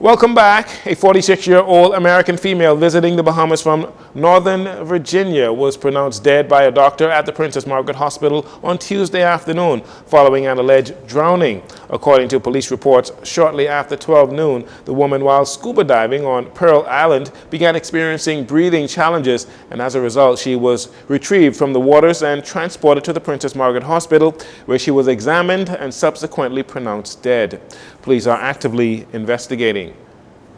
Welcome back. A 46-year-old American female visiting the Bahamas from Northern Virginia was pronounced dead by a doctor at the Princess Margaret Hospital on Tuesday afternoon following an alleged drowning. According to police reports, shortly after 12 noon, the woman, while scuba diving on Pearl Island, began experiencing breathing challenges, and as a result, she was retrieved from the waters and transported to the Princess Margaret Hospital, where she was examined and subsequently pronounced dead. Police are actively investigating.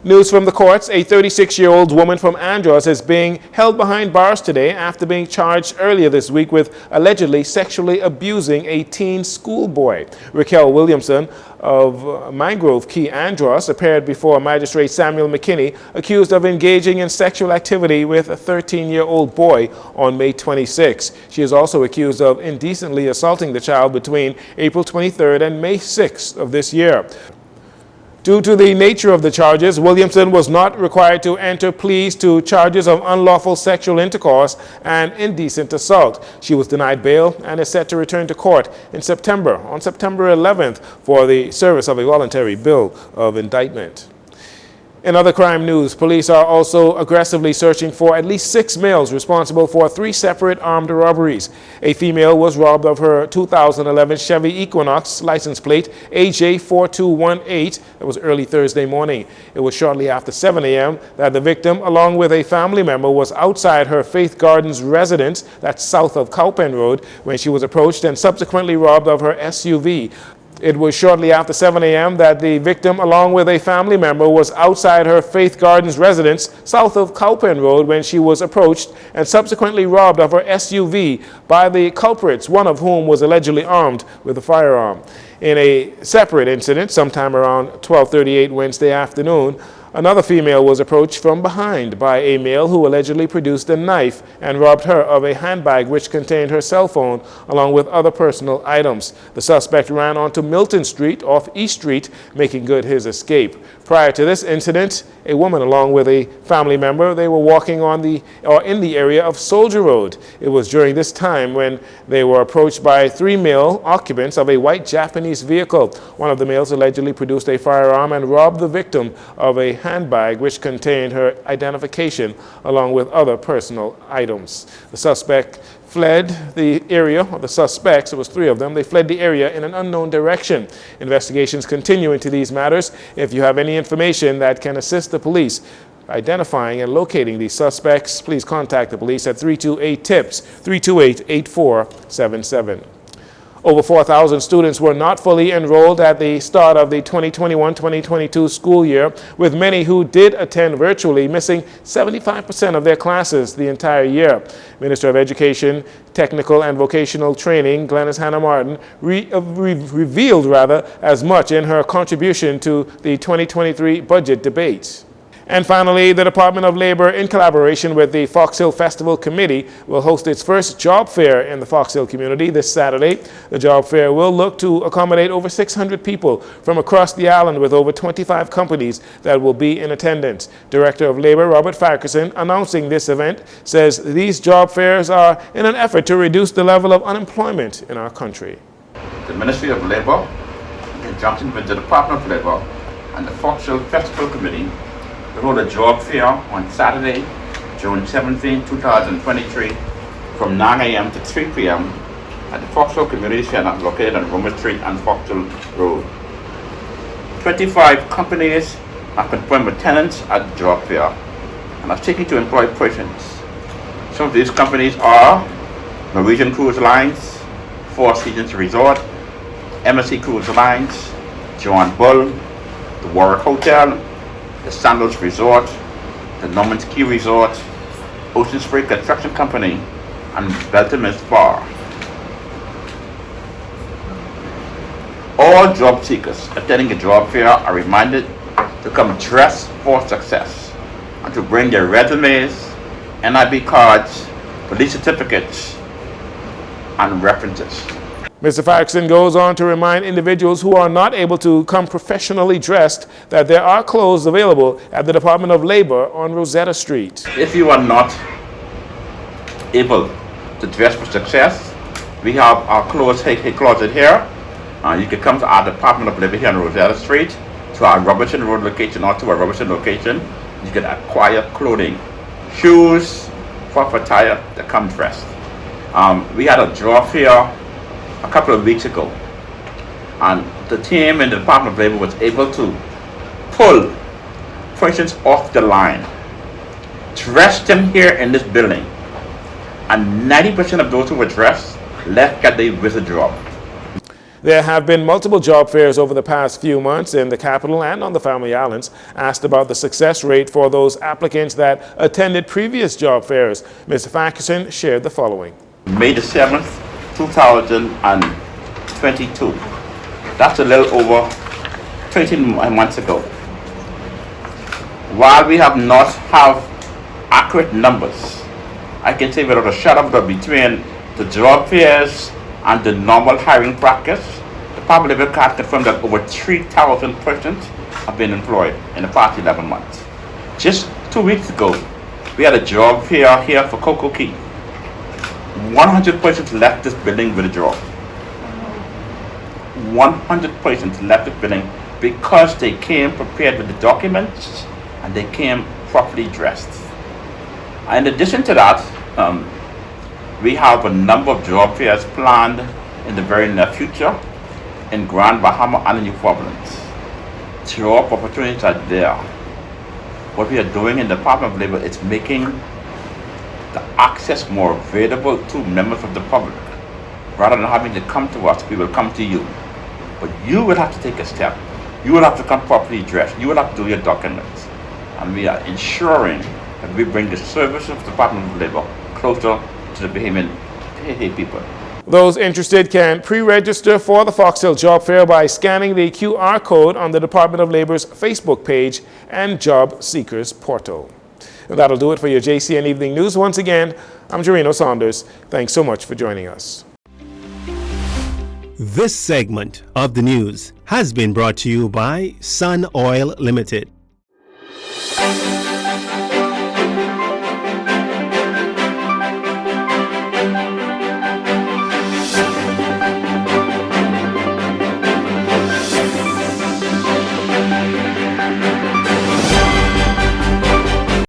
News from the courts: a 36-year-old woman from Andros is being held behind bars today after being charged earlier this week with allegedly sexually abusing a teen schoolboy. Raquel Williamson of Mangrove Key, Andros, appeared before Magistrate Samuel McKinney, accused of engaging in sexual activity with a 13-year-old boy on May 26. She is also accused of indecently assaulting the child between April 23rd and May 6th of this year. Due to the nature of the charges, Williamson was not required to enter pleas to charges of unlawful sexual intercourse and indecent assault. She was denied bail and is set to return to court on September 11th for the service of a voluntary bill of indictment. In other crime news, police are also aggressively searching for at least 6 males responsible for 3 separate armed robberies. A female was robbed of her 2011 Chevy Equinox license plate AJ4218. That was early Thursday morning. It was shortly after 7 a.m. that the victim, along with a family member, was outside her Faith Gardens residence, that's south of Cowpen Road, when she was approached and subsequently robbed of her SUV. It was shortly after 7 a.m. that the victim, along with a family member, was outside her Faith Gardens residence south of Cowpen Road when she was approached and subsequently robbed of her SUV by the culprits, one of whom was allegedly armed with a firearm. In a separate incident, sometime around 12:38 Wednesday afternoon, another female was approached from behind by a male who allegedly produced a knife and robbed her of a handbag which contained her cell phone along with other personal items. The suspect ran onto Milton Street off East Street, making good his escape. Prior to this incident, a woman along with a family member, they were walking in the area of Soldier Road. It was during this time when they were approached by 3 male occupants of a white Japanese vehicle. One of the males allegedly produced a firearm and robbed the victim of a handbag which contained her identification along with other personal items. The suspect fled the area, or the suspects, it was 3 of them, they fled the area in an unknown direction. Investigations continue into these matters. If you have any information that can assist the police identifying and locating these suspects, please contact the police at 328-TIPS, 328-8477. Over 4,000 students were not fully enrolled at the start of the 2021-2022 school year, with many who did attend virtually missing 75% of their classes the entire year. Minister of Education, Technical and Vocational Training, Glenys Hannah Martin, revealed as much in her contribution to the 2023 budget debate. And finally, the Department of Labor, in collaboration with the Fox Hill Festival Committee, will host its first job fair in the Fox Hill community this Saturday. The job fair will look to accommodate over 600 people from across the island, with over 25 companies that will be in attendance. Director of Labor, Robert Farquharson, announcing this event, says these job fairs are in an effort to reduce the level of unemployment in our country. The Ministry of Labor, in conjunction with the Department of Labor and the Fox Hill Festival Committee, we hold a job fair on Saturday, June 17, 2023, from 9 a.m. to 3 p.m. at the Fox Hill Community Center located on Romer Street and Fox Hill Road. 25 companies are confirmed with tenants at the job fair and are seeking to employ persons. Some of these companies are Norwegian Cruise Lines, Four Seasons Resort, MSC Cruise Lines, John Bull, the Warwick Hotel, the Sandals Resort, the Norman's Key Resort, Ocean Spray Construction Company, and Beltimus Bar. All job seekers attending a job fair are reminded to come dressed for success and to bring their resumes, NIB cards, police certificates, and references. Mr. Farquharson goes on to remind individuals who are not able to come professionally dressed that there are clothes available at the Department of Labor on Rosetta Street. If you are not able to dress for success, we have our closet here. You can come to our Department of Labor here on Rosetta Street to our Robertson Road location or to our Robertson location, you can acquire clothing, shoes for attire that come dressed. We had a job fair a couple of weeks ago, and the team in the Department of Labor was able to pull persons off the line, dress them here in this building, and 90% of those who were dressed left got their visit job. There have been multiple job fairs over the past few months in the capital and on the Family Islands. Asked about the success rate for those applicants that attended previous job fairs, Mr. Fackerson shared the following. May the 7th, 2022. That's a little over 13 months ago. While we have not have accurate numbers, I can say without a shadow of doubt between the job fairs and the normal hiring practice, the Department of Labor can confirm that over 3,000 persons have been employed in the past 11 months. Just 2 weeks ago, we had a job fair here for Cocoa Key. 100 persons left this building with a job. 100 persons left this building because they came prepared with the documents and they came properly dressed. And in addition to that, we have a number of job fairs planned in the very near future in Grand Bahama and in Newfoundland. Job opportunities are there. What we are doing in the Department of Labor is making the access more available to members of the public. Rather than having to come to us, we will come to you. But you will have to take a step. You will have to come properly dressed. You will have to do your documents. And we are ensuring that we bring the services of the Department of Labor closer to the Bahamian people. Those interested can pre-register for the Fox Hill Job Fair by scanning the QR code on the Department of Labor's Facebook page and Job Seekers portal. And that'll do it for your JCN Evening News. Once again, I'm Jarino Saunders. Thanks so much for joining us. This segment of the news has been brought to you by Sun Oil Limited.